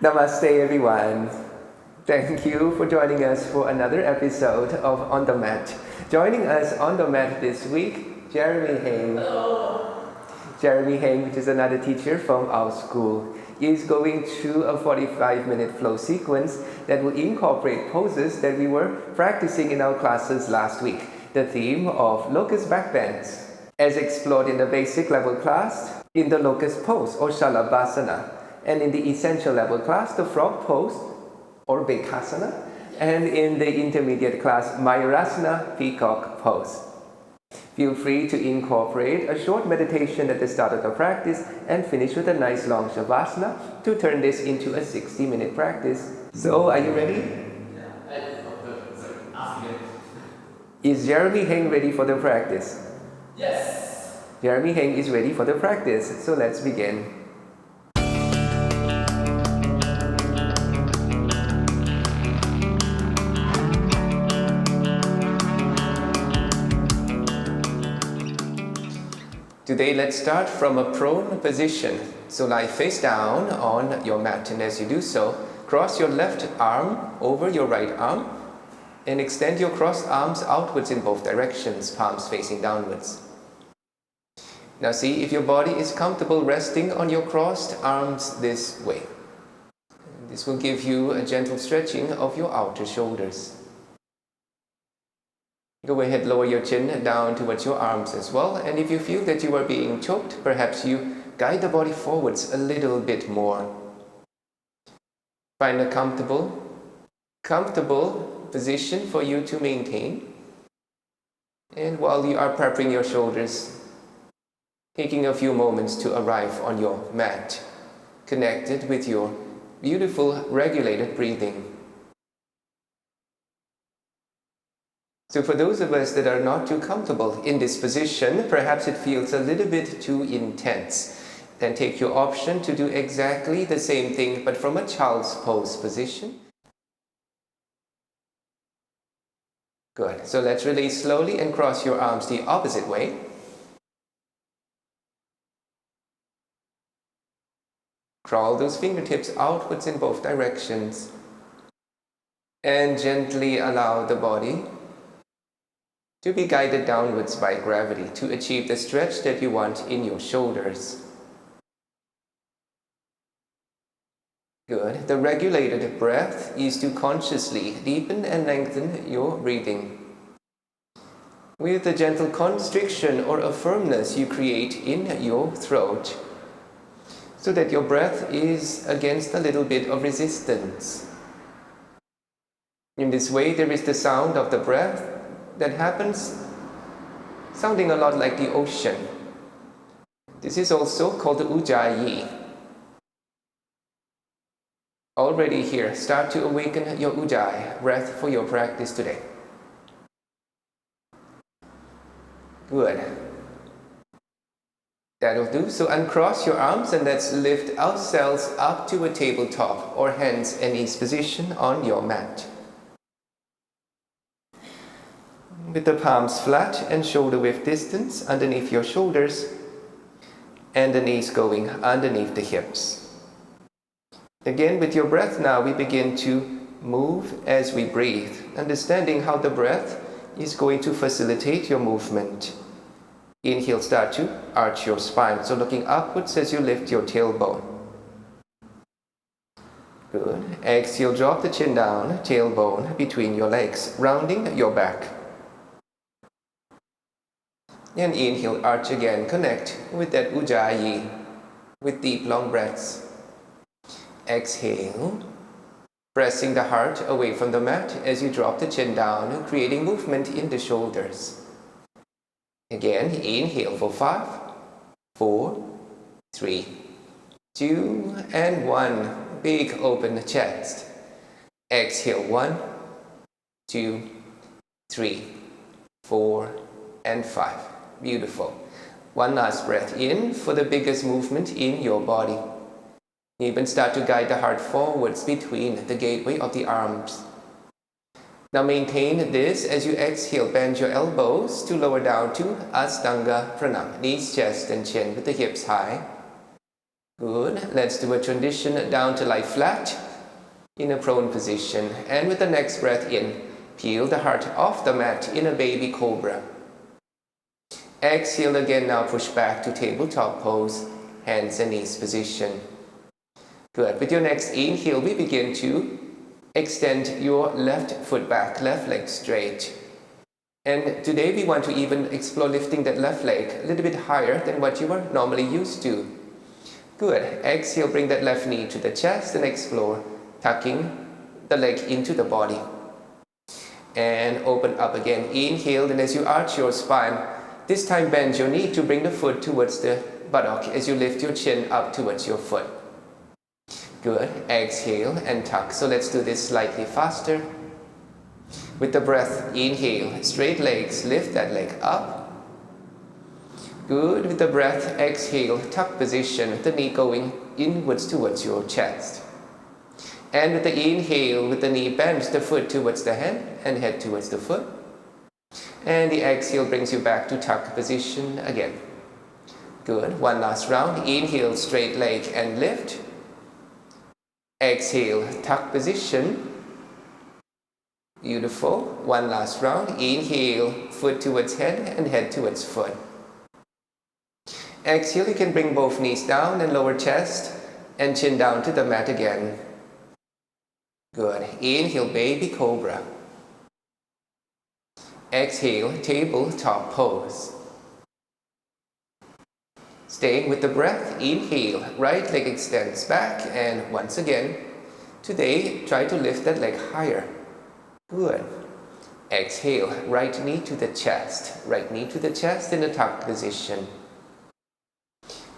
Namaste everyone. Thank you for joining us for another episode of On the Mat. Joining us on the mat this week, Jeremy Heng. Hello. Jeremy Heng, which is another teacher from our school, is going through a 45-minute flow sequence that will incorporate poses that we were practicing in our classes last week. The theme of Locust Backbends, as explored in the basic level class, in the Locust Pose or Shalabhasana, and in the essential level class, the Frog Pose or Bhekasana, and in the intermediate class, Mayurasana, Peacock Pose. Feel free to incorporate a short meditation at the start of the practice and finish with a nice long Shavasana to turn this into a 60-minute practice. So, are you ready? Is Jeremy Heng ready for the practice? Yes. Jeremy Heng is ready for the practice, so let's begin. Today, let's start from a prone position. So lie face down on your mat, and as you do so, cross your left arm over your right arm and extend your crossed arms outwards in both directions, palms facing downwards. Now see if your body is comfortable resting on your crossed arms this way. This will give you a gentle stretching of your outer shoulders. Go ahead, lower your chin down towards your arms as well, and if you feel that you are being choked, perhaps you guide the body forwards a little bit more. Find a comfortable position for you to maintain. And while you are prepping your shoulders, taking a few moments to arrive on your mat, connected with your beautiful regulated breathing. So for those of us that are not too comfortable in this position, perhaps it feels a little bit too intense. Then take your option to do exactly the same thing, but from a child's pose position. Good. So let's release slowly and cross your arms the opposite way. Crawl those fingertips outwards in both directions. And gently allow the body to be guided downwards by gravity to achieve the stretch that you want in your shoulders. Good. The regulated breath is to consciously deepen and lengthen your breathing. With a gentle constriction or a firmness you create in your throat, so that your breath is against a little bit of resistance. In this way, there is the sound of the breath that happens sounding a lot like the ocean. This is also called the Ujjayi. Already here, start to awaken your Ujjayi breath for your practice today. Good. That'll do. So uncross your arms and let's lift ourselves up to a tabletop or hands and knees position on your mat. With the palms flat and shoulder width distance underneath your shoulders and the knees going underneath the hips. Again, with your breath now, we begin to move as we breathe, understanding how the breath is going to facilitate your movement. Inhale, start to arch your spine, so looking upwards as you lift your tailbone. Good. Exhale, drop the chin down, tailbone between your legs, rounding your back. And inhale, arch again, connect with that Ujjayi with deep long breaths. Exhale, pressing the heart away from the mat as you drop the chin down, creating movement in the shoulders. Again, inhale for 5, 4, 3, 2, and 1. Big open chest. Exhale, 1, 2, 3, 4, and 5. Beautiful. One last breath in for the biggest movement in your body. Even start to guide the heart forwards between the gateway of the arms. Now maintain this as you exhale. Bend your elbows to lower down to Ashtanga Pranam. Knees, chest, and chin with the hips high. Good. Let's do a transition down to lie flat in a prone position. And with the next breath in, peel the heart off the mat in a baby cobra. Exhale again, now push back to tabletop pose, hands and knees position. Good. With your next inhale, we begin to extend your left foot back, left leg straight. And today we want to even explore lifting that left leg a little bit higher than what you are normally used to. Good. Exhale, bring that left knee to the chest and explore tucking the leg into the body. And open up again. Inhale, and as you arch your spine, this time bend your knee to bring the foot towards the buttock as you lift your chin up towards your foot. Good. Exhale and tuck. So let's do this slightly faster. With the breath, inhale, straight legs, lift that leg up. Good. With the breath, exhale, tuck position, the knee going inwards towards your chest. And with the inhale, with the knee bends, the foot towards the head and head towards the foot. And the exhale brings you back to tuck position again. Good. One last round. Inhale, straight leg and lift. Exhale, tuck position. Beautiful. One last round. Inhale, foot towards head and head towards foot. Exhale, you can bring both knees down and lower chest and chin down to the mat again. Good. Inhale, baby cobra. Exhale, tabletop pose. Staying with the breath, inhale, right leg extends back, and once again, today try to lift that leg higher. Good. Exhale, right knee to the chest in the tuck position.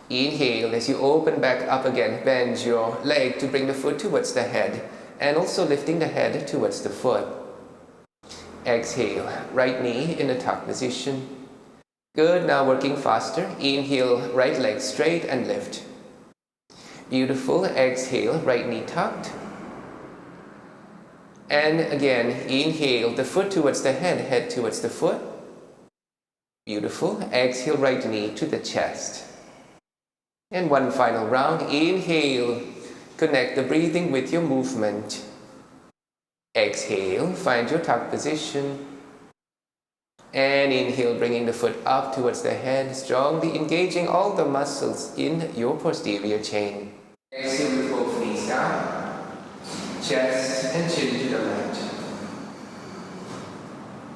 Inhale, as you open back up again, bend your leg to bring the foot towards the head, and also lifting the head towards the foot. Exhale, right knee in the tuck position. Good, now working faster. Inhale, right leg straight and lift. Beautiful. Exhale, right knee tucked. And again, inhale, the foot towards the head, head towards the foot. Beautiful. Exhale, right knee to the chest. And one final round. Inhale, connect the breathing with your movement. Exhale, find your tuck position. And inhale, bringing the foot up towards the head, strongly engaging all the muscles in your posterior chain. Exhale with both knees down, chest and chin to the mat.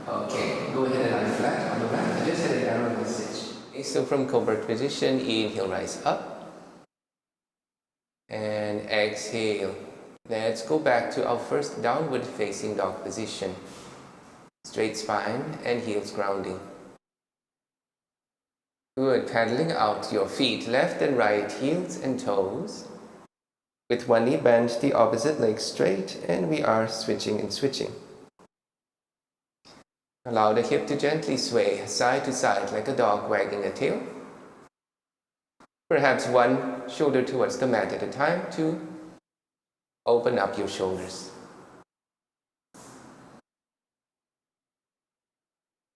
Okay, go ahead and lie flat on the mat. Just head down on the sit. Okay, so from Cobra position, inhale, rise up. And exhale. Let's go back to our first downward facing dog position. Straight spine and heels grounding. Good. Paddling out your feet, left and right, heels and toes. With one knee bent, the opposite leg straight, and we are switching and switching. Allow the hip to gently sway side to side like a dog wagging a tail. Perhaps one shoulder towards the mat at a time to open up your shoulders.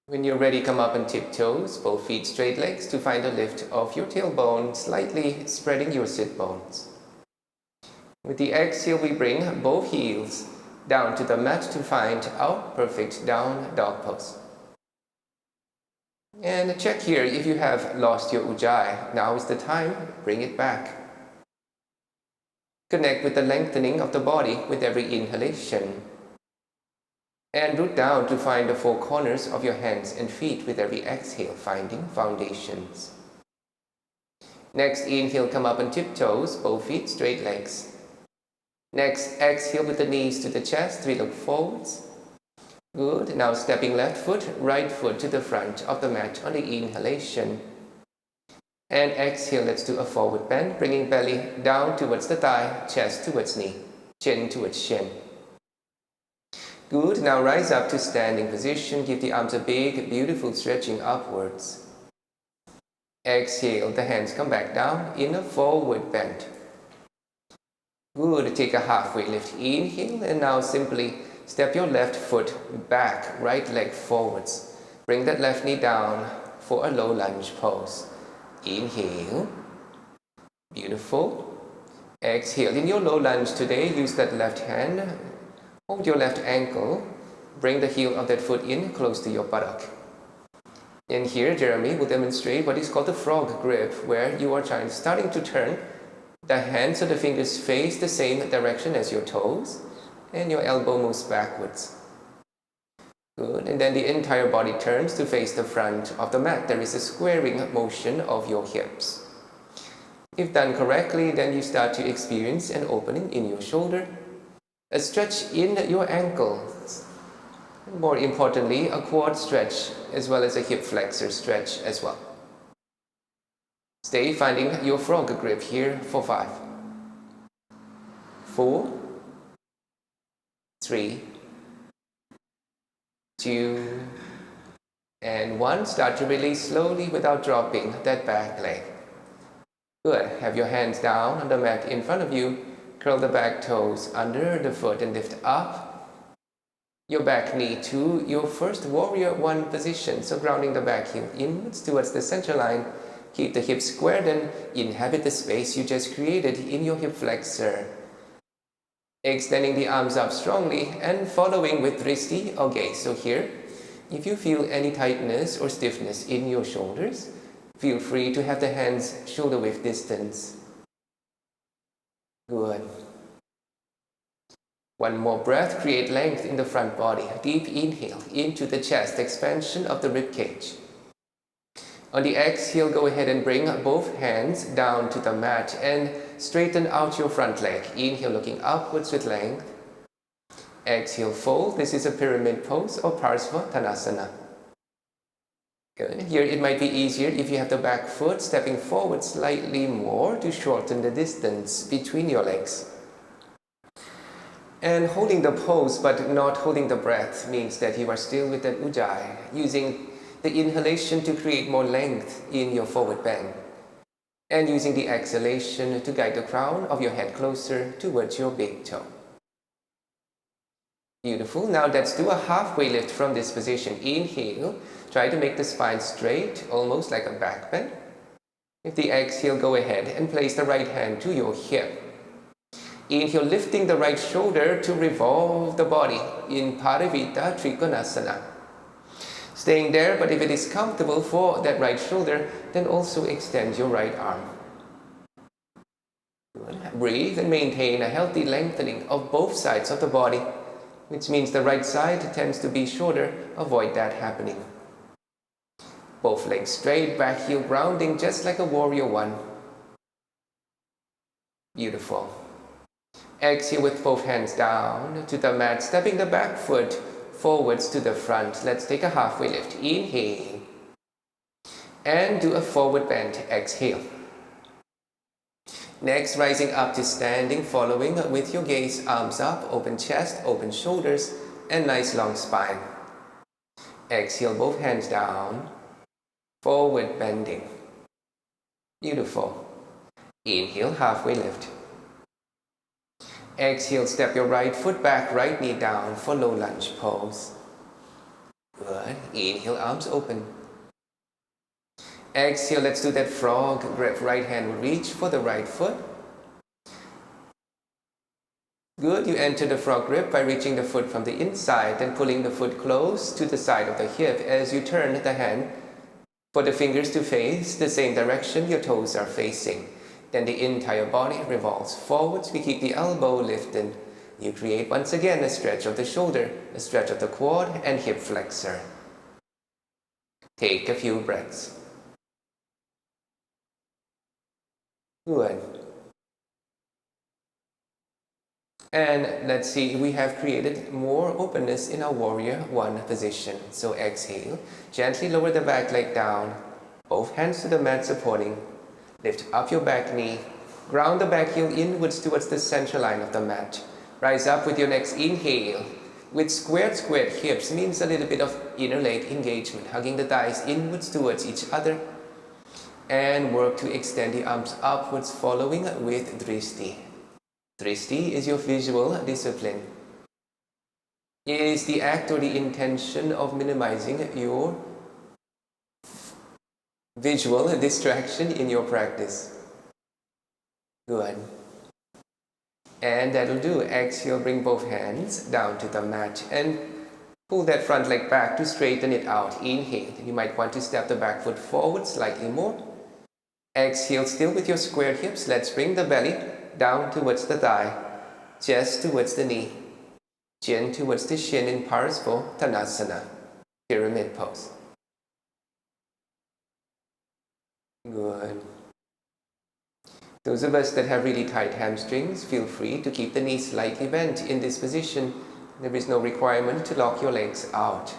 When you're ready, come up on tiptoes, both feet straight legs to find a lift of your tailbone, slightly spreading your sit bones. With the exhale, we bring both heels down to the mat to find our perfect down dog pose. And check here if you have lost your ujjayi. Now is the time, bring it back. Connect with the lengthening of the body with every inhalation. And root down to find the four corners of your hands and feet with every exhale, finding foundations. Next inhale, come up on tiptoes, both feet, straight legs. Next, exhale with the knees to the chest, 3 look forwards. Good. Now stepping left foot, right foot to the front of the mat on the inhalation. And exhale, let's do a forward bend, bringing belly down towards the thigh, chest towards knee, chin towards shin. Good. Now rise up to standing position. Give the arms a big, beautiful stretching upwards. Exhale, the hands come back down in a forward bend. Good. Take a halfway lift. Inhale, and now simply step your left foot back, right leg forwards. Bring that left knee down for a low lunge pose. Inhale. Beautiful. Exhale. In your low lunge today, use that left hand. Hold your left ankle. Bring the heel of that foot in close to your buttock. And here, Jeremy will demonstrate what is called the frog grip, where you are starting to turn the hands so the fingers face the same direction as your toes, and your elbow moves backwards. Good. And then the entire body turns to face the front of the mat. There is a squaring motion of your hips. If done correctly, then you start to experience an opening in your shoulder, a stretch in your ankles, and more importantly, a quad stretch as well as a hip flexor stretch as well. Stay finding your frog grip here for 5, 4, 3, 2, and 1. Start to release slowly without dropping that back leg. Good. Have your hands down on the mat in front of you. Curl the back toes under the foot and lift up your back knee to your first warrior 1 position. So grounding the back heel inwards towards the center line. Keep the hips squared and inhabit the space you just created in your hip flexor. Extending the arms up strongly and following with dristi or gaze. So here, if you feel any tightness or stiffness in your shoulders, feel free to have the hands shoulder width distance. Good. 1 more breath. Create length in the front body. Deep inhale into the chest, expansion of the rib cage. On the exhale, go ahead and bring both hands down to the mat and straighten out your front leg. Inhale, looking upwards with length. Exhale, fold. This is a pyramid pose or Parsvottanasana. Good. Here it might be easier if you have the back foot stepping forward slightly more to shorten the distance between your legs. And holding the pose but not holding the breath means that you are still with that ujjayi, using the inhalation to create more length in your forward bend, and using the exhalation to guide the crown of your head closer towards your big toe. Beautiful. Now let's do a halfway lift from this position. Inhale. Try to make the spine straight, almost like a back bend. With the exhale, go ahead and place the right hand to your hip. Inhale, lifting the right shoulder to revolve the body in Parivita Trikonasana. Staying there, but if it is comfortable for that right shoulder, then also extend your right arm. Breathe and maintain a healthy lengthening of both sides of the body, which means the right side tends to be shorter. Avoid that happening. Both legs straight, back heel grounding just like a warrior 1. Beautiful. Exhale with both hands down to the mat, stepping the back foot forwards to the front. Let's take a halfway lift. Inhale. And do a forward bend. Exhale. Next, rising up to standing, following with your gaze, arms up, open chest, open shoulders, and nice long spine. Exhale, both hands down. Forward bending. Beautiful. Inhale, halfway lift. Exhale, step your right foot back, right knee down for low lunge pose. Good. Inhale, arms open. Exhale, let's do that frog grip. Right hand will reach for the right foot. Good. You enter the frog grip by reaching the foot from the inside and pulling the foot close to the side of the hip as you turn the hand for the fingers to face the same direction your toes are facing. Then the entire body revolves forwards. We keep the elbow lifted. You create once again a stretch of the shoulder, a stretch of the quad and hip flexor. Take a few breaths. Good. And let's see, we have created more openness in our warrior 1 position. So exhale, gently lower the back leg down, both hands to the mat supporting. Lift up your back knee, ground the back heel inwards towards the center line of the mat. Rise up with your next inhale. With squared hips means a little bit of inner leg engagement, hugging the thighs inwards towards each other. And work to extend the arms upwards, following with dristi. Dristi is your visual discipline. It is the act or the intention of minimizing your visual distraction in your practice. Good. And that'll do. Exhale, bring both hands down to the mat and pull that front leg back to straighten it out. Inhale. You might want to step the back foot forward slightly more. Exhale, still with your square hips. Let's bring the belly down towards the thigh, chest towards the knee, chin towards the shin in Parasvottanasana, pyramid pose. Good. Those of us that have really tight hamstrings, feel free to keep the knees slightly bent in this position. There is no requirement to lock your legs out.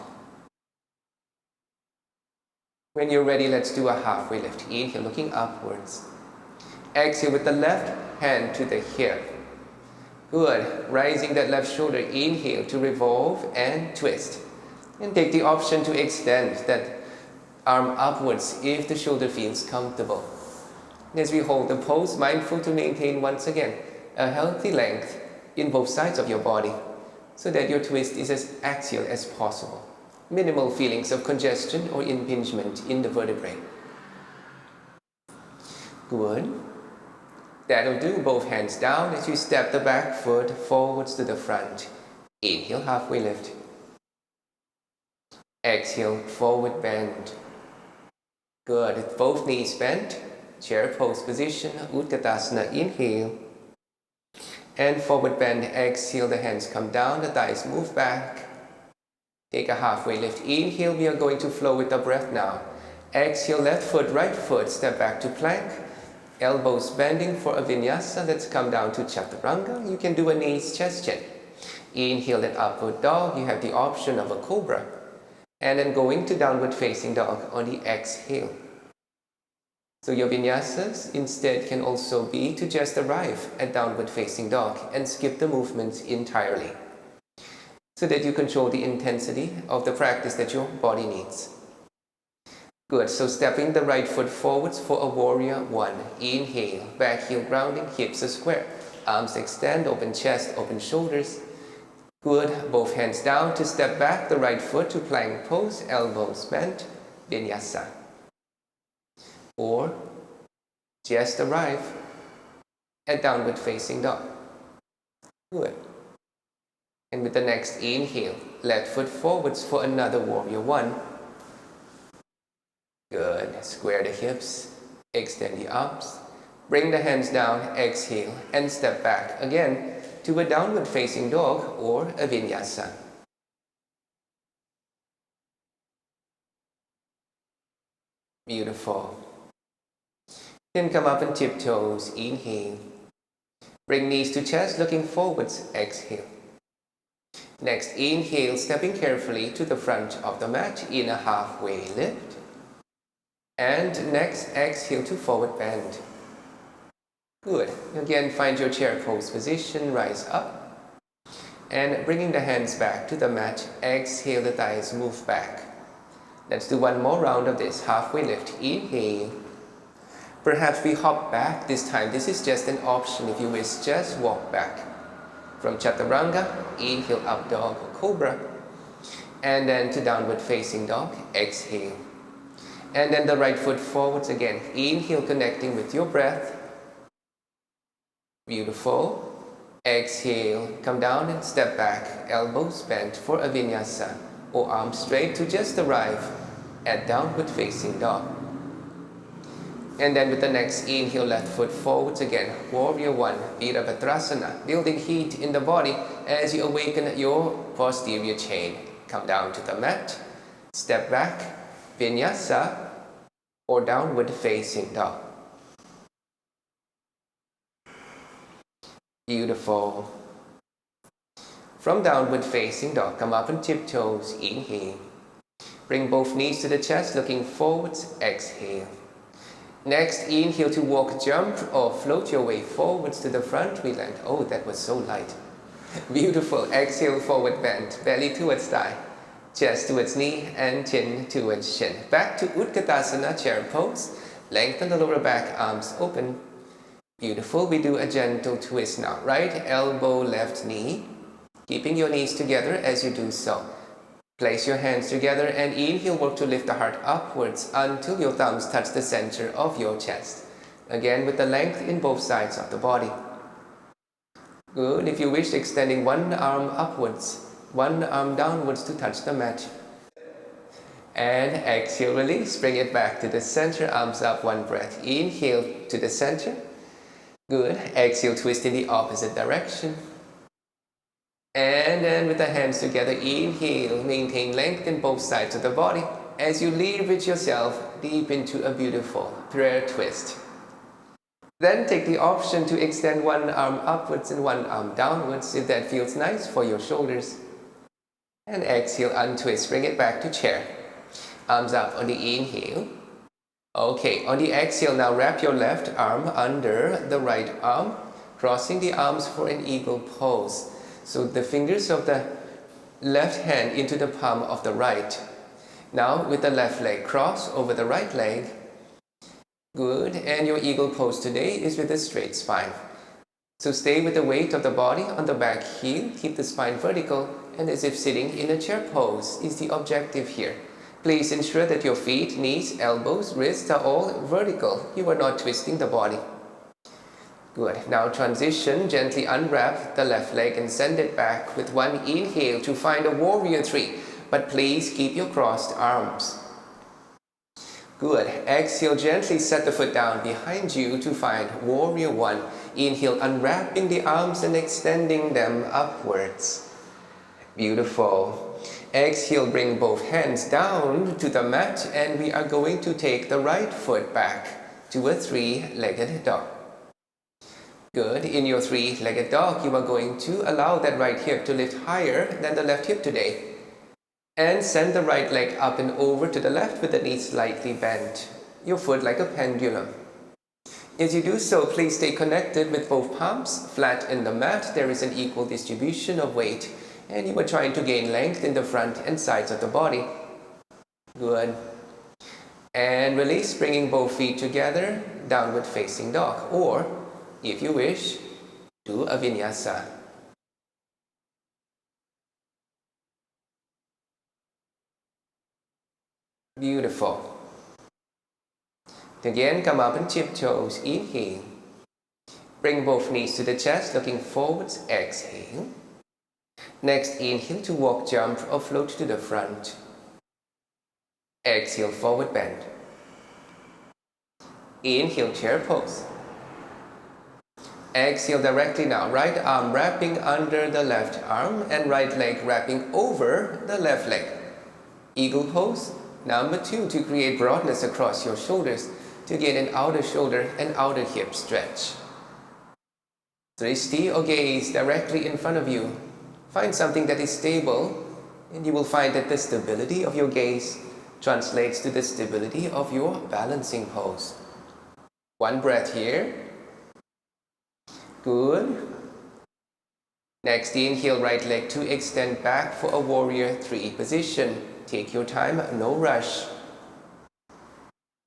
When you're ready, let's do a halfway lift. Inhale, looking upwards. Exhale with the left hand to the hip. Good. Rising that left shoulder. Inhale to revolve and twist. And take the option to extend that arm upwards if the shoulder feels comfortable. As we hold the pose, mindful to maintain once again a healthy length in both sides of your body so that your twist is as axial as possible. Minimal feelings of congestion or impingement in the vertebrae. Good. That'll do. Both hands down as you step the back foot forwards to the front. Inhale, halfway lift. Exhale, forward bend. Good. Both knees bent. Chair pose position, Utkatasana, inhale. And forward bend, exhale, the hands come down, the thighs move back. Take a halfway lift. Inhale, we are going to flow with the breath now. Exhale, left foot, right foot, step back to plank. Elbows bending for a vinyasa. Let's come down to chaturanga. You can do a knees, chest, chin. Inhale, that upward dog. You have the option of a cobra. And then going to downward facing dog on the exhale. So your vinyasas instead can also be to just arrive at downward facing dog and skip the movements entirely so that you control the intensity of the practice that your body needs. Good, so stepping the right foot forwards for a warrior one. Inhale, back heel grounding, hips are square. Arms extend, open chest, open shoulders. Good, both hands down to step back the right foot to plank pose, elbows bent, vinyasa. Or just arrive at downward facing dog. Good. And with the next inhale, left foot forwards for another warrior one. Good. Square the hips, extend the arms, bring the hands down, exhale, and step back again to a downward facing dog or a vinyasa. Beautiful. Then come up and tiptoes, inhale. Bring knees to chest, looking forwards, exhale. Next, inhale, stepping carefully to the front of the mat in a halfway lift. And next, exhale to forward bend. Good. Again, find your chair pose position, rise up. And bringing the hands back to the mat, exhale, the thighs move back. Let's do one more round of this, halfway lift, inhale. Perhaps we hop back this time. This is just an option if you wish, just walk back. From chaturanga, inhale, up dog or cobra. And then to downward facing dog, exhale. And then the right foot forwards again. Inhale, connecting with your breath. Beautiful. Exhale, come down and step back. Elbows bent for a vinyasa. Or arms straight to just arrive at downward facing dog. And then with the next inhale, left foot forwards again. Warrior one, Virabhadrasana. Building heat in the body as you awaken your posterior chain. Come down to the mat. Step back. Vinyasa or downward facing dog. Beautiful. From downward facing dog, come up on tiptoes. Inhale. Bring both knees to the chest, looking forwards. Exhale. Next, inhale to walk, jump, or float your way forwards to the front. We land. Oh, that was so light. Beautiful. Exhale, forward bend. Belly towards thigh. Chest towards knee and chin towards shin. Back to Utkatasana, chair pose. Lengthen the lower back, arms open. Beautiful. We do a gentle twist now. Right elbow, left knee. Keeping your knees together as you do so. Place your hands together and inhale, work to lift the heart upwards until your thumbs touch the center of your chest. Again with the length in both sides of the body. Good. If you wish, extending one arm upwards, one arm downwards to touch the mat. And exhale, release, bring it back to the center, arms up, one breath. Inhale to the center. Good. Exhale, twist in the opposite direction. And then with the hands together, inhale, maintain length in both sides of the body as you leverage yourself deep into a beautiful prayer twist. Then take the option to extend one arm upwards and one arm downwards if that feels nice for your shoulders. And exhale, untwist, bring it back to chair. Arms up on the inhale. Okay, on the exhale, now wrap your left arm under the right arm, crossing the arms for an eagle pose. So the fingers of the left hand into the palm of the right. Now with the left leg, cross over the right leg. Good, and your eagle pose today is with a straight spine. So stay with the weight of the body on the back heel, keep the spine vertical, and as if sitting in a chair pose is the objective here. Please ensure that your feet, knees, elbows, wrists are all vertical. You are not twisting the body. Good. Now transition, gently unwrap the left leg and send it back with one inhale to find a warrior three. But please keep your crossed arms. Good. Exhale, gently set the foot down behind you to find warrior one. Inhale, unwrapping the arms and extending them upwards. Beautiful. Exhale, bring both hands down to the mat and we are going to take the right foot back to a three-legged dog. Good. In your three-legged dog, you are going to allow that right hip to lift higher than the left hip today. And send the right leg up and over to the left with the knee slightly bent. Your foot like a pendulum. As you do so, please stay connected with both palms flat in the mat. There is an equal distribution of weight. And you are trying to gain length in the front and sides of the body. Good. And release, bringing both feet together, downward facing dog. Or, if you wish, do a vinyasa. Beautiful. Again, come up and tiptoes. Inhale. Bring both knees to the chest, looking forwards. Exhale. Next, inhale to walk, jump, or float to the front. Exhale, forward bend. Inhale, chair pose. Exhale directly now. Right arm wrapping under the left arm and right leg wrapping over the left leg. Eagle pose. Number 2, to create broadness across your shoulders to get an outer shoulder and outer hip stretch. Drishti or gaze directly in front of you. Find something that is stable and you will find that the stability of your gaze translates to the stability of your balancing pose. One breath here. Good. Next, inhale, right leg to extend back for a warrior three position. Take your time, no rush.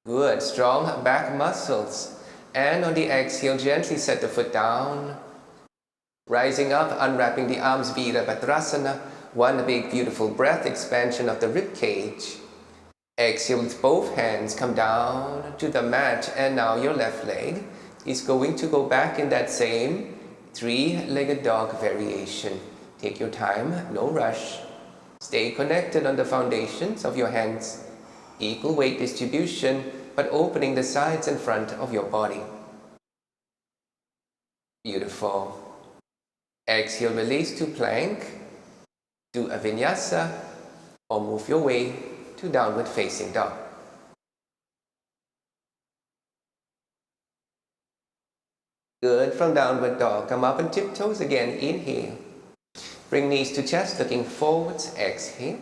Good, strong back muscles. And on the exhale, gently set the foot down. Rising up, unwrapping the arms, Virabhadrasana. One big beautiful breath, expansion of the rib cage. Exhale with both hands, come down to the mat. And now your left leg is going to go back in that same three-legged dog variation. Take your time, no rush. Stay connected on the foundations of your hands. Equal weight distribution, but opening the sides and front of your body. Beautiful. Exhale, release to plank. Do a vinyasa or move your way to downward facing dog. Good. From downward dog, come up and tiptoes again. Inhale. Bring knees to chest, looking forwards. Exhale.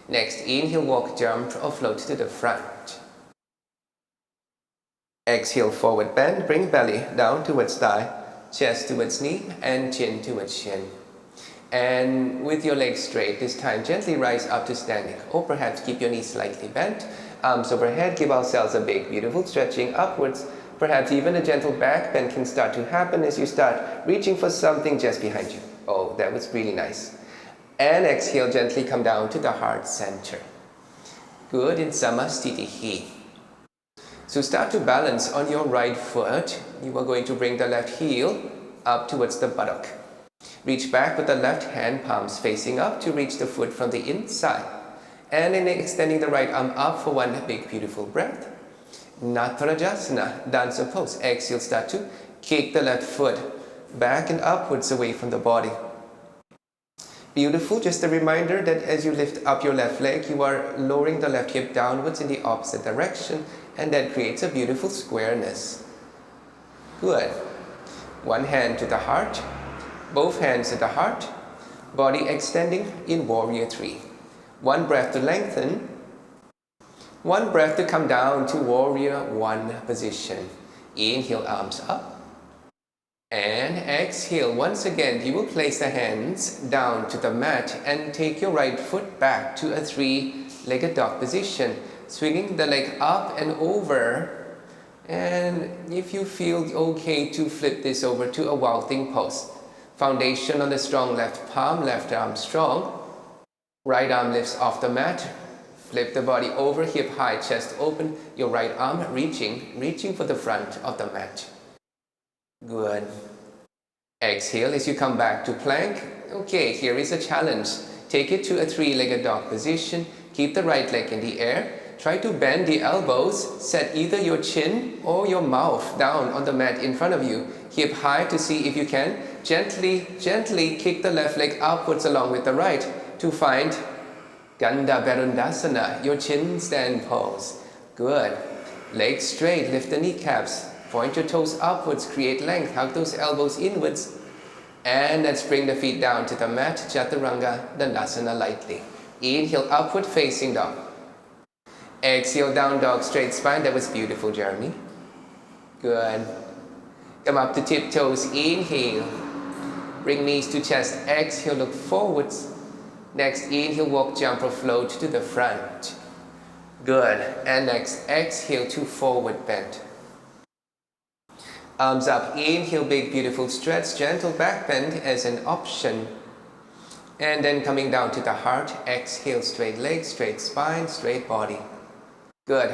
Next, inhale, walk, jump, or float to the front. Exhale, forward bend. Bring belly down towards thigh, chest towards knee, and chin towards chin. And with your legs straight, this time gently rise up to standing, or perhaps keep your knees slightly bent. Arms overhead, give ourselves a big, beautiful stretching upwards. Perhaps even a gentle back bend can start to happen as you start reaching for something just behind you. Oh, that was really nice. And exhale, gently come down to the heart center. Good, in Samasthiti. So start to balance on your right foot. You are going to bring the left heel up towards the buttock. Reach back with the left hand, palms facing up to reach the foot from the inside. And then extending the right arm up for one big beautiful breath. Natarajasana, Dandasana Pose. Exhale, start to kick the left foot back and upwards away from the body. Beautiful. Just a reminder that as you lift up your left leg, you are lowering the left hip downwards in the opposite direction, and that creates a beautiful squareness. Good. One hand to the heart, both hands to the heart, body extending in Warrior 3. One breath to lengthen, one breath to come down to Warrior 1 position. Inhale, arms up. And exhale. Once again, you will place the hands down to the mat and take your right foot back to a 3-legged dog position, swinging the leg up and over. And if you feel okay to flip this over to a Wilding Pose. Foundation on the strong left palm, left arm strong. Right arm lifts off the mat. Flip the body over, hip high, chest open. Your right arm reaching for the front of the mat. Good. Exhale as you come back to plank. Okay, here is a challenge. Take it to a 3-legged dog position. Keep the right leg in the air. Try to bend the elbows. Set either your chin or your mouth down on the mat in front of you. Hip high to see if you can. Gently kick the left leg upwards along with the right to find Dandasana, your chin stand pose. Good. Legs straight, lift the kneecaps. Point your toes upwards, create length, hug those elbows inwards. And let's bring the feet down to the mat, Chaturanga Dandasana lightly. Inhale, upward facing dog. Exhale, down dog, straight spine. That was beautiful, Jeremy. Good. Come up to tiptoes, inhale. Bring knees to chest, exhale, look forwards. Next, inhale, walk, jump or float to the front. Good. And next, exhale to forward bend. Arms up, inhale, big beautiful stretch, gentle back bend as an option. And then coming down to the heart, exhale, straight legs, straight spine, straight body. Good.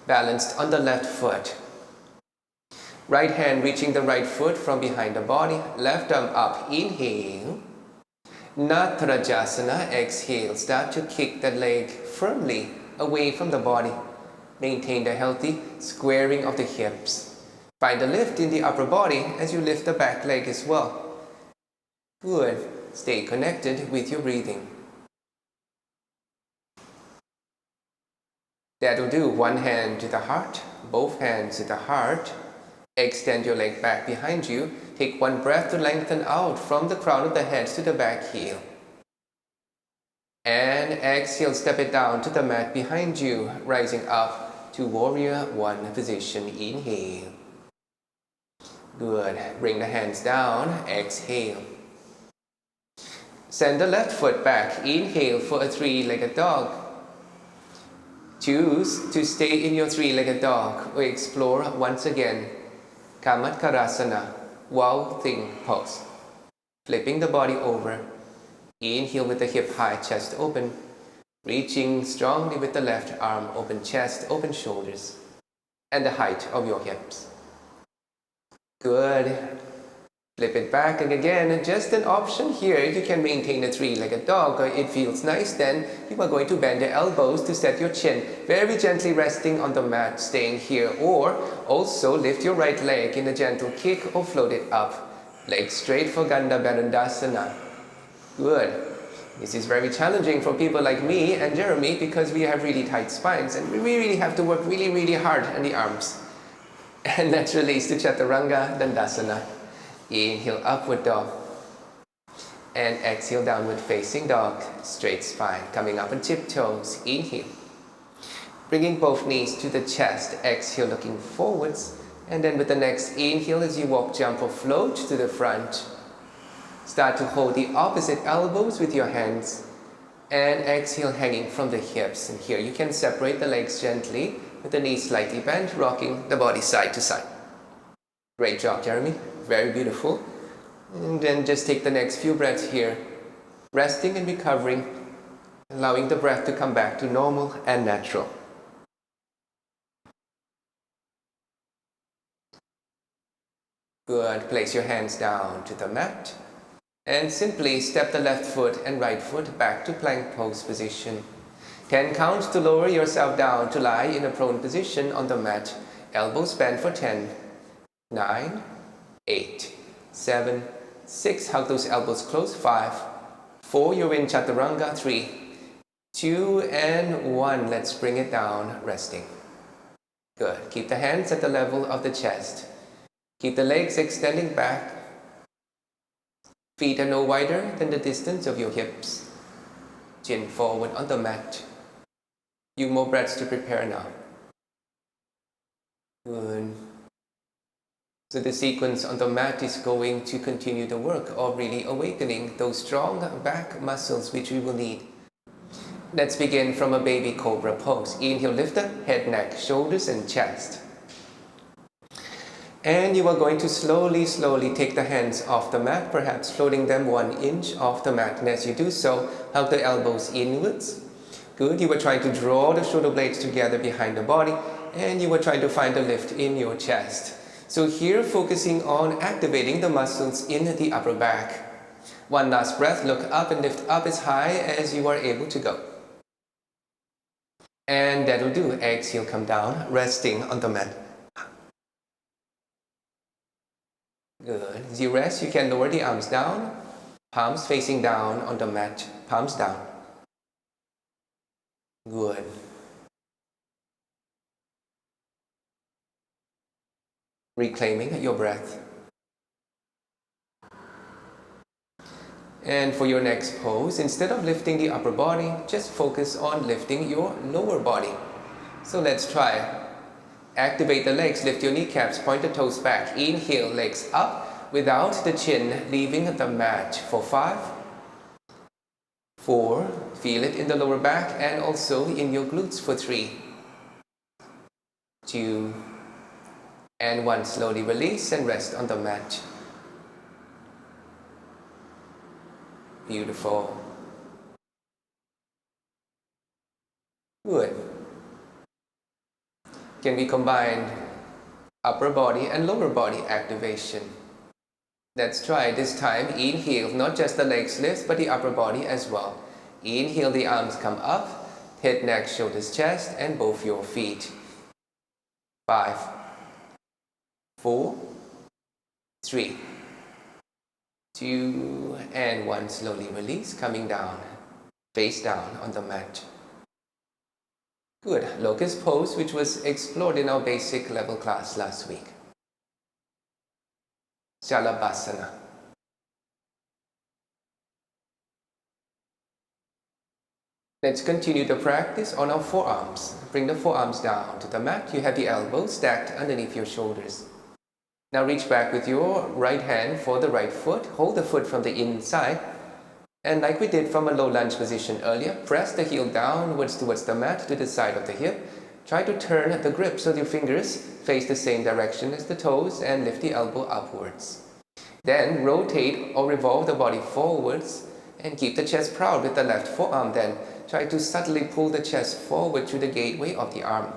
Balanced on the left foot. Right hand reaching the right foot from behind the body, left arm up, inhale. Natarajasana, exhale, start to kick the leg firmly away from the body. Maintain the healthy squaring of the hips. Find a lift in the upper body as you lift the back leg as well. Good. Stay connected with your breathing. That'll do. One hand to the heart, both hands to the heart. Extend your leg back behind you. Take one breath to lengthen out from the crown of the head to the back heel. And exhale, step it down to the mat behind you, rising up to Warrior 1 position. Inhale. Good. Bring the hands down. Exhale. Send the left foot back. Inhale for a 3-legged dog. Choose to stay in your 3-legged dog or explore once again Kamatkarasana, Wilding Pose. Flipping the body over. Inhale with the hip high, chest open. Reaching strongly with the left arm, open chest, open shoulders, and the height of your hips. Good. Flip it back, and again, just an option here. You can maintain a 3-legged dog, or it feels nice, then you are going to bend the elbows to set your chin. Very gently resting on the mat, staying here. Or also lift your right leg in a gentle kick or float it up. Legs straight for Dandasana. Good. This is very challenging for people like me and Jeremy because we have really tight spines and we really have to work really hard on the arms. And let's release to Chaturanga Dandasana. Inhale, upward dog. And exhale, downward facing dog. Straight spine. Coming up on tiptoes. Inhale. Bringing both knees to the chest. Exhale, looking forwards. And then with the next inhale, as you walk, jump or float to the front. Start to hold the opposite elbows with your hands. And exhale, hanging from the hips. And here you can separate the legs gently with the knees slightly bent, rocking the body side to side. Great job, Jeremy. Very beautiful. And then just take the next few breaths here. Resting and recovering. Allowing the breath to come back to normal and natural. Good. Place your hands down to the mat. And simply step the left foot and right foot back to plank pose position. 10 counts to lower yourself down to lie in a prone position on the mat. Elbows bend for 10, 9, 8, 7, 6. Hug those elbows close. 5, 4. You're in Chaturanga. 3, 2, and 1. Let's bring it down, resting. Good. Keep the hands at the level of the chest. Keep the legs extending back. Feet are no wider than the distance of your hips. Chin forward on the mat. Few more breaths to prepare now. Good. So the sequence on the mat is going to continue the work of really awakening those strong back muscles which we will need. Let's begin from a baby Cobra pose. Inhale, lift the head, neck, shoulders and chest. And you are going to slowly take the hands off the mat, perhaps floating them 1 inch off the mat. And as you do so, hug the elbows inwards. Good. You are trying to draw the shoulder blades together behind the body, and you are trying to find a lift in your chest. So here, focusing on activating the muscles in the upper back. One last breath, look up and lift up as high as you are able to go. And that'll do. Exhale, come down, resting on the mat. Good. As you rest, you can lower the arms down, palms facing down on the mat, palms down. Good. Reclaiming your breath. And for your next pose, instead of lifting the upper body, just focus on lifting your lower body. So let's try. Activate the legs, lift your kneecaps, point the toes back. Inhale, legs up without the chin leaving the mat for 5, 4, feel it in the lower back and also in your glutes for 3, 2, and 1. Slowly release and rest on the mat. Beautiful. Good. Can we combine upper body and lower body activation? Let's try this time. Inhale, not just the legs lift, but the upper body as well. Inhale, the arms come up, head, neck, shoulders, chest, and both your feet. 5, 4, 3, 2, and 1. Slowly release, coming down, face down on the mat. Good. Locust Pose, which was explored in our basic level class last week. Shalabhasana. Let's continue the practice on our forearms. Bring the forearms down to the mat. You have the elbows stacked underneath your shoulders. Now reach back with your right hand for the right foot. Hold the foot from the inside. And like we did from a low lunge position earlier, press the heel downwards towards the mat to the side of the hip. Try to turn the grip so your fingers face the same direction as the toes and lift the elbow upwards. Then rotate or revolve the body forwards and keep the chest proud with the left forearm. Then try to subtly pull the chest forward to the gateway of the arm.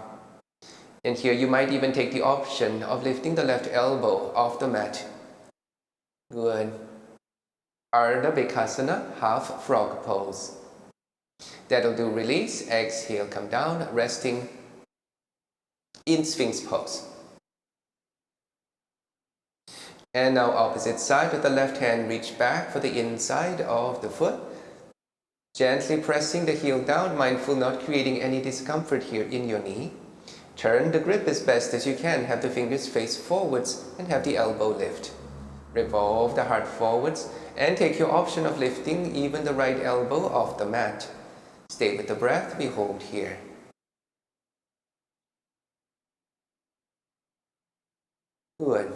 And here you might even take the option of lifting the left elbow off the mat. Good. Ardha Bhekasana, half frog pose. That'll do. Release, exhale, come down, resting in Sphinx pose. And now opposite side with the left hand, reach back for the inside of the foot. Gently pressing the heel down, mindful not creating any discomfort here in your knee. Turn the grip as best as you can. Have the fingers face forwards and have the elbow lift. Revolve the heart forwards and take your option of lifting even the right elbow off the mat. Stay with the breath. We hold here. Good.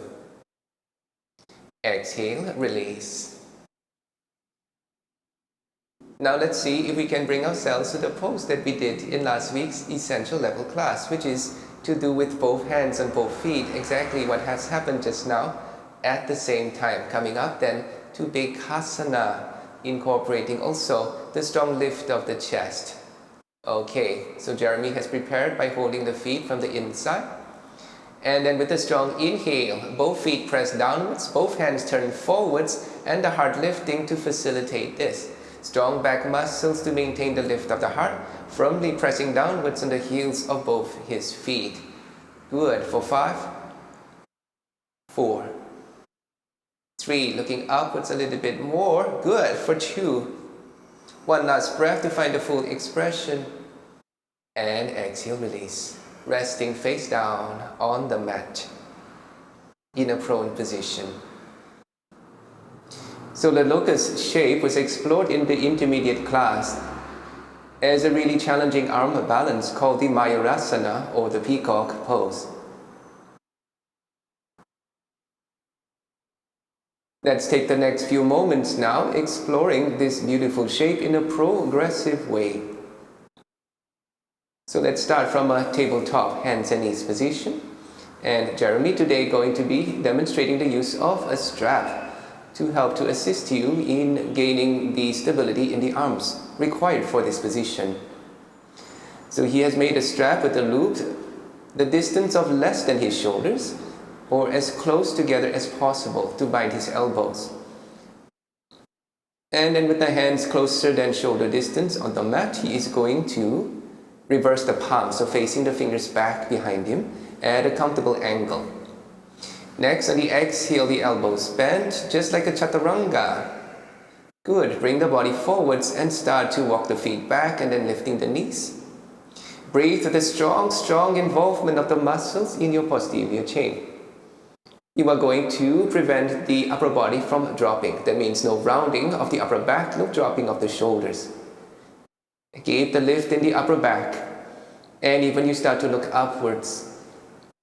Exhale, release. Now let's see if we can bring ourselves to the pose that we did in last week's essential level class, which is to do with both hands and both feet, exactly what has happened just now at the same time. Coming up then to Bhekasana, incorporating also the strong lift of the chest. Okay, so Jeremy has prepared by holding the feet from the inside. And then with a strong inhale, both feet press downwards, both hands turn forwards, and the heart lifting to facilitate this. Strong back muscles to maintain the lift of the heart, firmly pressing downwards on the heels of both his feet. Good. For 5, 4, 3, looking upwards a little bit more. Good. For 2. One last breath to find the full expression. And exhale, release. Resting face down on the mat in a prone position. So the locust shape was explored in the intermediate class as a really challenging arm balance called the Mayurasana or the Peacock Pose. Let's take the next few moments now exploring this beautiful shape in a progressive way. So let's start from a tabletop hands and knees position. And Jeremy today going to be demonstrating the use of a strap to help to assist you in gaining the stability in the arms required for this position. So he has made a strap with a loop the distance of less than his shoulders or as close together as possible to bind his elbows. And then with the hands closer than shoulder distance on the mat, he is going to reverse the palm, so facing the fingers back behind him at a comfortable angle. Next, on the exhale, the elbows bend, just like a chaturanga. Good. Bring the body forwards and start to walk the feet back and then lifting the knees. Breathe with a strong involvement of the muscles in your posterior chain. You are going to prevent the upper body from dropping. That means no rounding of the upper back, no dropping of the shoulders. Keep the lift in the upper back. And even you start to look upwards.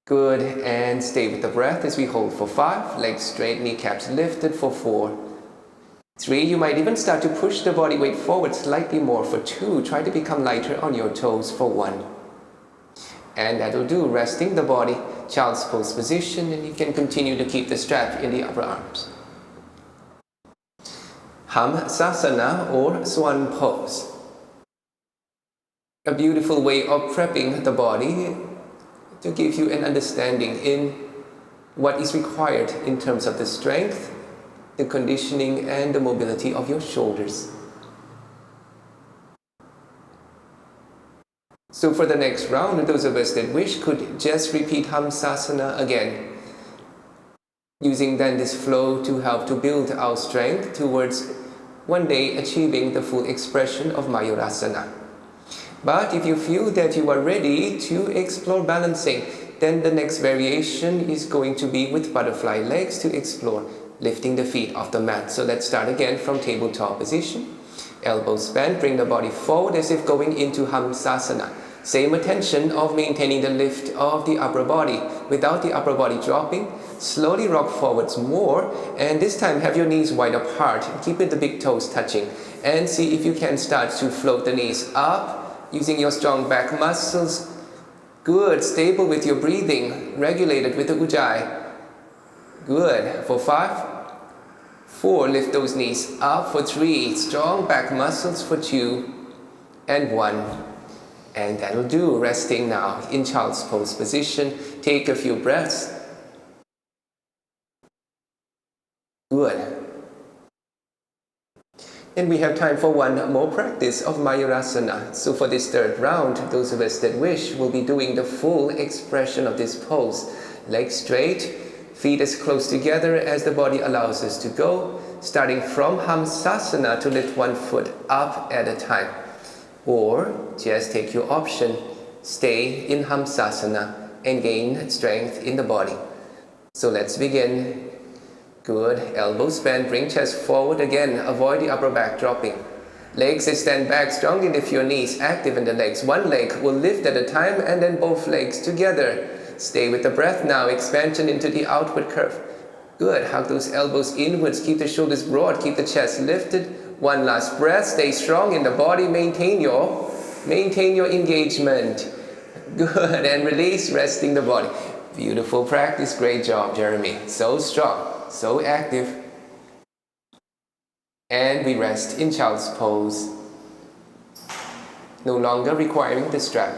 Good. And stay with the breath as we hold for 5. Legs straight, kneecaps lifted for 4. 3. You might even start to push the body weight forward slightly more for 2. Try to become lighter on your toes for 1. And that'll do. Resting the body, child's pose position, and you can continue to keep the strap in the upper arms. Hamsasana or Swan Pose. A beautiful way of prepping the body to give you an understanding in what is required in terms of the strength, the conditioning, and the mobility of your shoulders. So for the next round, those of us that wish could just repeat Hamsasana again, using then this flow to help to build our strength towards one day achieving the full expression of Mayurasana. But if you feel that you are ready to explore balancing, then the next variation is going to be with butterfly legs to explore lifting the feet off the mat. So let's start again from tabletop position. Elbows bent, bring the body forward as if going into Hamsasana. Same attention of maintaining the lift of the upper body without the upper body dropping. Slowly rock forwards more, and this time have your knees wide apart. Keep it the big toes touching, and see if you can start to float the knees up using your strong back muscles. Good. Stable with your breathing, regulated with the ujjayi. Good. For 5, 4, lift those knees up. For 3, strong back muscles. For 2, and 1. And that'll do. Resting now in child's pose position. Take a few breaths. Good. And we have time for one more practice of Mayurasana. So for this third round, those of us that wish will be doing the full expression of this pose. Legs straight, feet as close together as the body allows us to go, starting from Hamsasana to lift one foot up at a time. Or just take your option, stay in Hamsasana and gain strength in the body. So let's begin. Good. Elbows bent, bring chest forward again. Avoid the upper back dropping. Legs extend back, strongly lift your knees, active in the legs. One leg will lift at a time and then both legs together. Stay with the breath now. Expansion into the outward curve. Good. Hug those elbows inwards. Keep the shoulders broad. Keep the chest lifted. One last breath. Stay strong in the body. Maintain your engagement. Good. And release, resting the body. Beautiful practice. Great job, Jeremy. So strong. So active. And we rest in child's pose. No longer requiring the strap.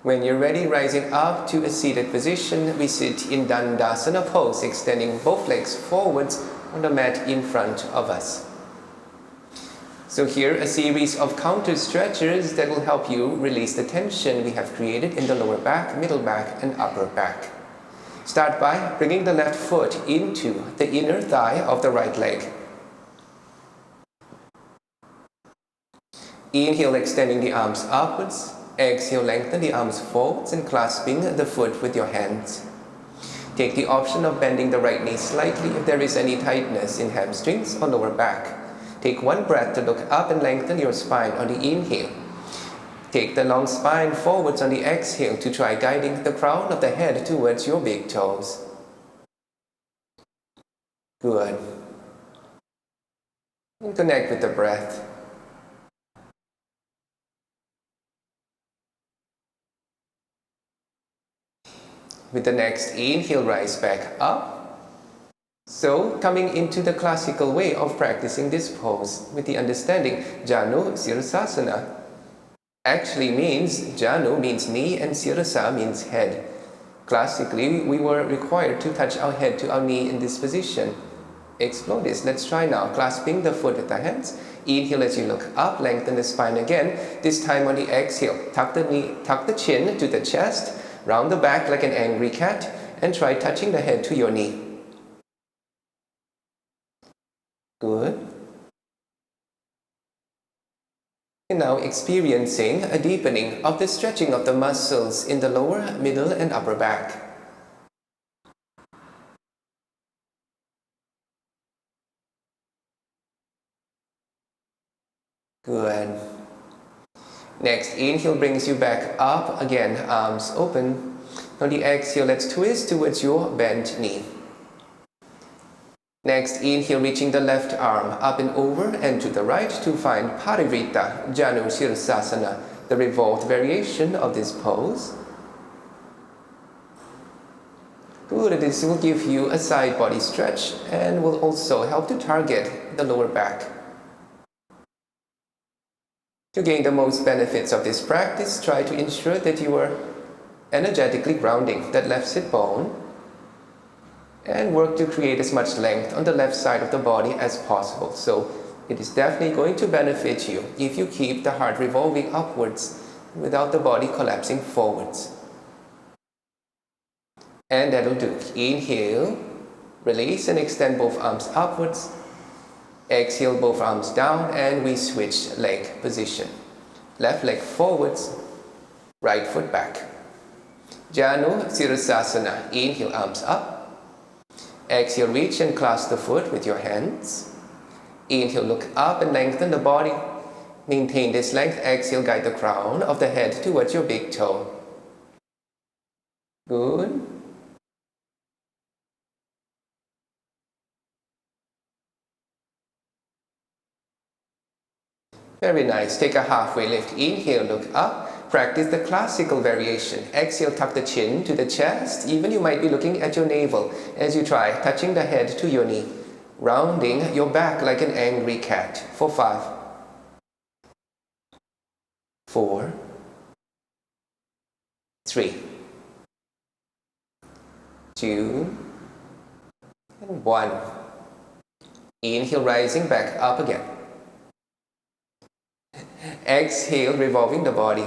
When you're ready, rising up to a seated position, we sit in Dandasana Pose, extending both legs forwards on the mat in front of us. So here, a series of counter stretches that will help you release the tension we have created in the lower back, middle back, and upper back. Start by bringing the left foot into the inner thigh of the right leg. Inhale, extending the arms upwards. Exhale, lengthen the arms forwards and clasping the foot with your hands. Take the option of bending the right knee slightly if there is any tightness in hamstrings or lower back. Take one breath to look up and lengthen your spine on the inhale. Take the long spine forwards on the exhale to try guiding the crown of the head towards your big toes. Good. And connect with the breath. With the next inhale, rise back up. So, coming into the classical way of practicing this pose with the understanding Janu Sirsasana actually means Janu means knee and Sirasa means head. Classically, we were required to touch our head to our knee in this position. Explore this. Let's try now. Clasping the foot with the hands. Inhale as you look up, lengthen the spine again. This time on the exhale, tuck the chin to the chest, round the back like an angry cat, and try touching the head to your knee. Good. And now experiencing a deepening of the stretching of the muscles in the lower, middle, and upper back. Good. Next, inhale brings you back up again, arms open. On the exhale, let's twist towards your bent knee. Next, inhale, reaching the left arm up and over and to the right to find Parivrita Janu Sirsasana, the revolved variation of this pose. Good, this will give you a side body stretch and will also help to target the lower back. To gain the most benefits of this practice, try to ensure that you are energetically grounding that left sit bone and work to create as much length on the left side of the body as possible. So it is definitely going to benefit you if you keep the heart revolving upwards without the body collapsing forwards. And that'll do. Inhale, release and extend both arms upwards. Exhale, both arms down, and we switch leg position. Left leg forwards, right foot back. Janu Sirsasana. Inhale, arms up. Exhale, reach and clasp the foot with your hands. Inhale, look up and lengthen the body. Maintain this length. Exhale, guide the crown of the head towards your big toe. Good. Very nice. Take a halfway lift. Inhale, look up. Practice the classical variation. Exhale, tuck the chin to the chest. Even you might be looking at your navel as you try, touching the head to your knee. Rounding your back like an angry cat. For 5, 4, 3, 2, and 1. Inhale, rising back up again. Exhale, revolving the body.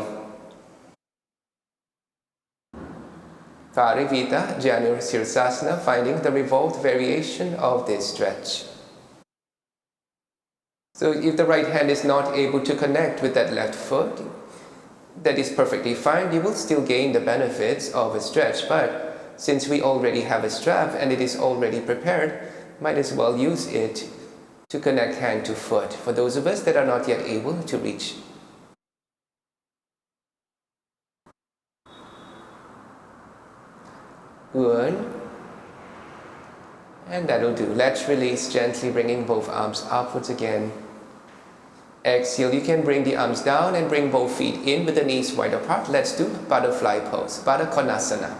Parivrita Janu Sirsasana, finding the revolved variation of this stretch. So if the right hand is not able to connect with that left foot, that is perfectly fine. You will still gain the benefits of a stretch, but since we already have a strap and it is already prepared, might as well use it to connect hand to foot for those of us that are not yet able to reach. Good. And that'll do. Let's release gently, bringing both arms upwards again. Exhale, you can bring the arms down and bring both feet in with the knees wide apart. Let's do butterfly pose, Bhekasana.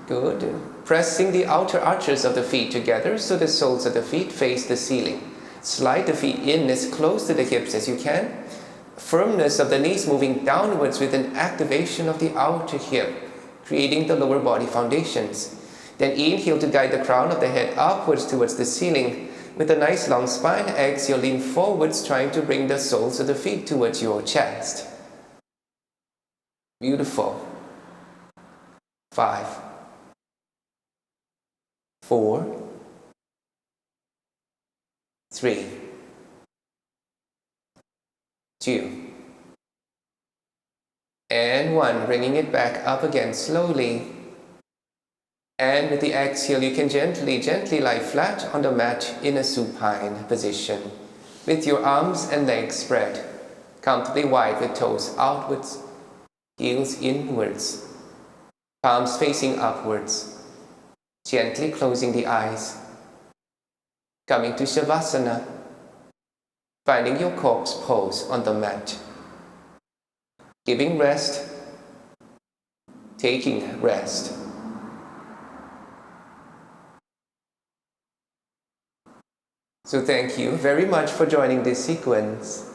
Good. Pressing the outer arches of the feet together so the soles of the feet face the ceiling. Slide the feet in as close to the hips as you can. firmness of the knees moving downwards with an activation of the outer hip, creating the lower body foundations. Then inhale to guide the crown of the head upwards towards the ceiling. With a nice long spine, exhale, lean forwards, trying to bring the soles of the feet towards your chest. Beautiful. 5, 4, 3, 2, and 1. Bringing it back up again slowly. And with the exhale, you can gently lie flat on the mat in a supine position, with your arms and legs spread, comfortably wide with toes outwards, heels inwards, palms facing upwards, gently closing the eyes, coming to Shalabhasana, finding your corpse pose on the mat, giving rest, taking rest. So thank you very much for joining this sequence.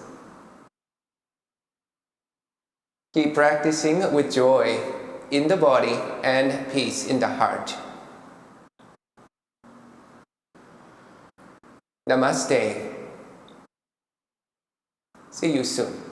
Keep practicing with joy in the body and peace in the heart. Namaste. See you soon.